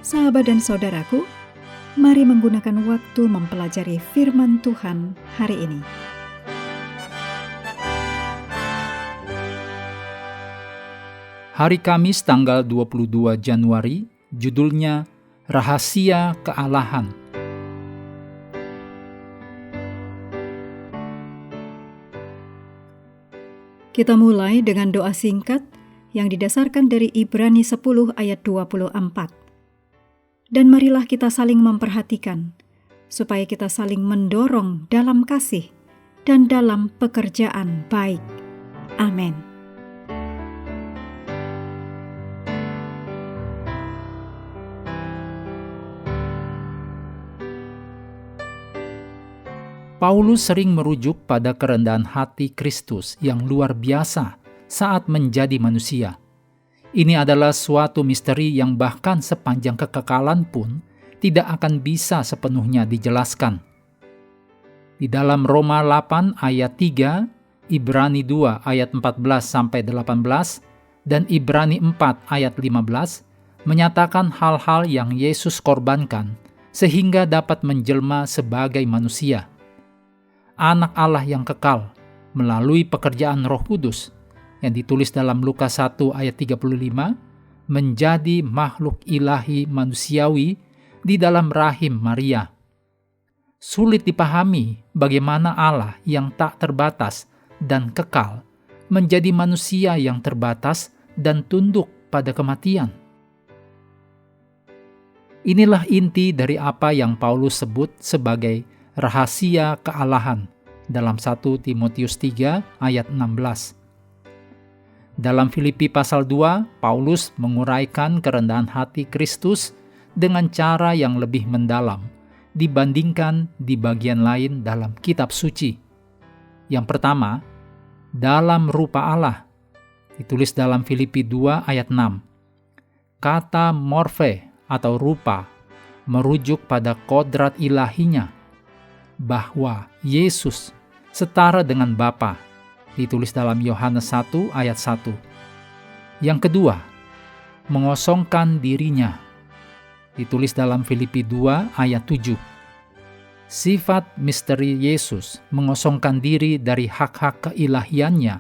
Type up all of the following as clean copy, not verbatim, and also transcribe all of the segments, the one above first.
Sahabat dan saudaraku, mari menggunakan waktu mempelajari firman Tuhan hari ini. Hari Kamis tanggal 22 Januari, judulnya Rahasia Kealahan. Kita mulai dengan doa singkat yang didasarkan dari Ibrani 10 ayat 24. Dan marilah kita saling memperhatikan, supaya kita saling mendorong dalam kasih dan dalam pekerjaan baik. Amin. Paulus sering merujuk pada kerendahan hati Kristus yang luar biasa saat menjadi manusia. Ini adalah suatu misteri yang bahkan sepanjang kekekalan pun tidak akan bisa sepenuhnya dijelaskan. Di dalam Roma 8 ayat 3, Ibrani 2 ayat 14-18, dan Ibrani 4 ayat 15 menyatakan hal-hal yang Yesus korbankan sehingga dapat menjelma sebagai manusia. Anak Allah yang kekal melalui pekerjaan Roh Kudus yang ditulis dalam Lukas 1 ayat 35 menjadi makhluk ilahi manusiawi di dalam rahim Maria. Sulit dipahami bagaimana Allah yang tak terbatas dan kekal menjadi manusia yang terbatas dan tunduk pada kematian. Inilah inti dari apa yang Paulus sebut sebagai rahasia kealahan dalam 1 Timotius 3 ayat 16. Dalam Filipi pasal 2, Paulus menguraikan kerendahan hati Kristus dengan cara yang lebih mendalam dibandingkan di bagian lain dalam kitab suci. Yang pertama, dalam rupa Allah, ditulis dalam Filipi 2 ayat 6. Kata morfe atau rupa merujuk pada kodrat ilahinya, bahwa Yesus setara dengan Bapa, ditulis dalam Yohanes 1 ayat 1. Yang kedua, mengosongkan dirinya, ditulis dalam Filipi 2 ayat 7. Sifat misteri Yesus mengosongkan diri dari hak-hak keilahiannya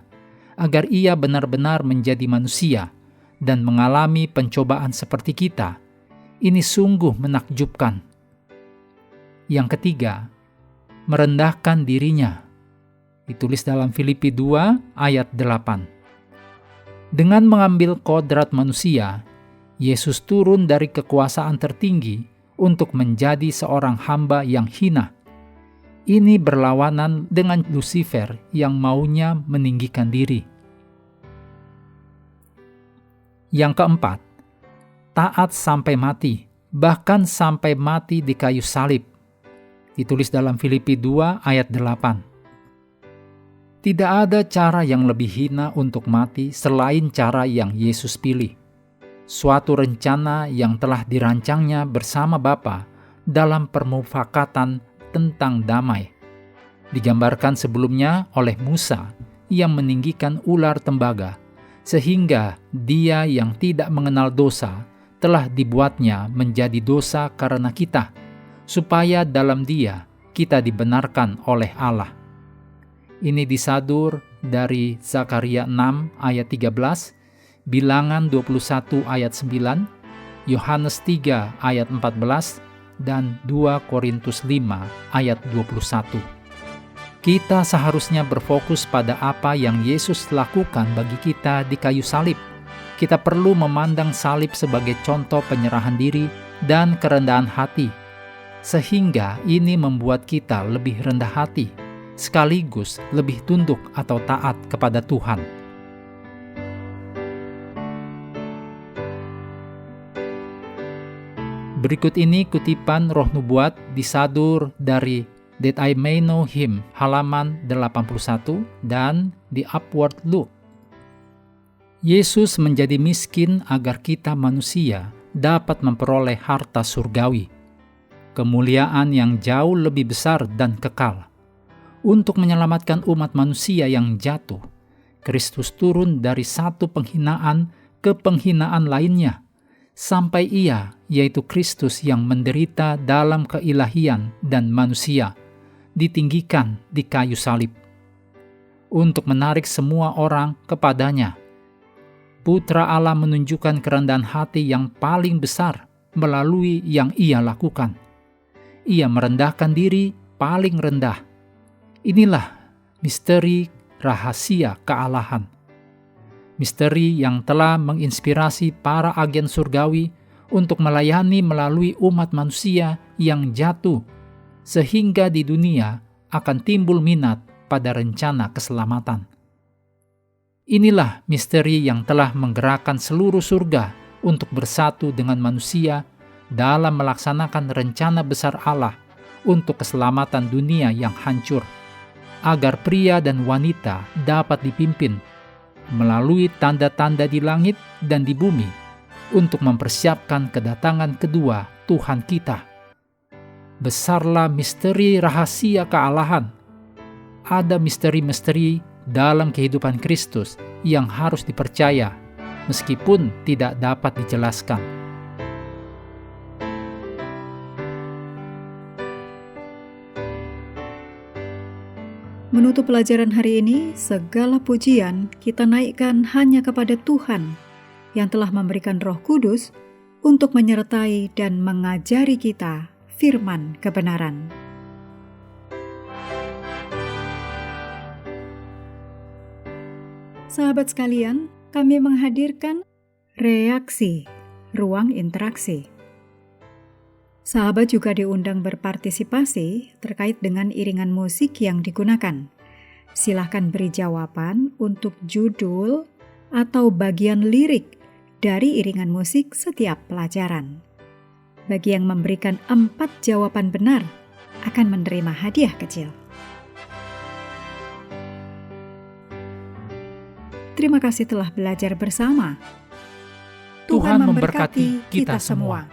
agar ia benar-benar menjadi manusia dan mengalami pencobaan seperti kita. Ini sungguh menakjubkan. Yang ketiga, merendahkan dirinya, ditulis dalam Filipi 2 ayat 8. Dengan mengambil kodrat manusia, Yesus turun dari kekuasaan tertinggi untuk menjadi seorang hamba yang hina. Ini berlawanan dengan Lucifer yang maunya meninggikan diri. Yang keempat, taat sampai mati, bahkan sampai mati di kayu salib, ditulis dalam Filipi 2 ayat 8. Tidak ada cara yang lebih hina untuk mati selain cara yang Yesus pilih. Suatu rencana yang telah dirancangnya bersama Bapa dalam permufakatan tentang damai. Digambarkan sebelumnya oleh Musa yang meninggikan ular tembaga, sehingga dia yang tidak mengenal dosa telah dibuatnya menjadi dosa karena kita, supaya dalam Dia kita dibenarkan oleh Allah. Ini disadur dari Zakaria 6 ayat 13, Bilangan 21 ayat 9, Yohanes 3 ayat 14, dan 2 Korintus 5 ayat 21. Kita seharusnya berfokus pada apa yang Yesus lakukan bagi kita di kayu salib. Kita perlu memandang salib sebagai contoh penyerahan diri dan kerendahan hati, sehingga ini membuat kita lebih rendah hati, sekaligus lebih tunduk atau taat kepada Tuhan. Berikut ini kutipan Roh Nubuat disadur dari That I May Know Him, halaman 81, dan The Upward Look. Yesus menjadi miskin agar kita manusia dapat memperoleh harta surgawi, kemuliaan yang jauh lebih besar dan kekal. Untuk menyelamatkan umat manusia yang jatuh, Kristus turun dari satu penghinaan ke penghinaan lainnya, sampai Ia, yaitu Kristus yang menderita dalam keilahian dan manusia, ditinggikan di kayu salib, untuk menarik semua orang kepadanya. Putra Allah menunjukkan kerendahan hati yang paling besar melalui yang Ia lakukan. Ia merendahkan diri paling rendah. Inilah misteri rahasia kealahan. Misteri yang telah menginspirasi para agen surgawi untuk melayani melalui umat manusia yang jatuh, sehingga di dunia akan timbul minat pada rencana keselamatan. Inilah misteri yang telah menggerakkan seluruh surga untuk bersatu dengan manusia dalam melaksanakan rencana besar Allah untuk keselamatan dunia yang hancur, agar pria dan wanita dapat dipimpin melalui tanda-tanda di langit dan di bumi untuk mempersiapkan kedatangan kedua Tuhan kita. Besarlah misteri rahasia kealahan. Ada misteri-misteri dalam kehidupan Kristus yang harus dipercaya, meskipun tidak dapat dijelaskan. Menutup pelajaran hari ini, segala pujian kita naikkan hanya kepada Tuhan yang telah memberikan Roh Kudus untuk menyertai dan mengajari kita firman kebenaran. Sahabat sekalian, kami menghadirkan reaksi, ruang interaksi. Sahabat juga diundang berpartisipasi terkait dengan iringan musik yang digunakan. Silahkan beri jawaban untuk judul atau bagian lirik dari iringan musik setiap pelajaran. Bagi yang memberikan 4 jawaban benar akan menerima hadiah kecil. Terima kasih telah belajar bersama. Tuhan memberkati kita semua.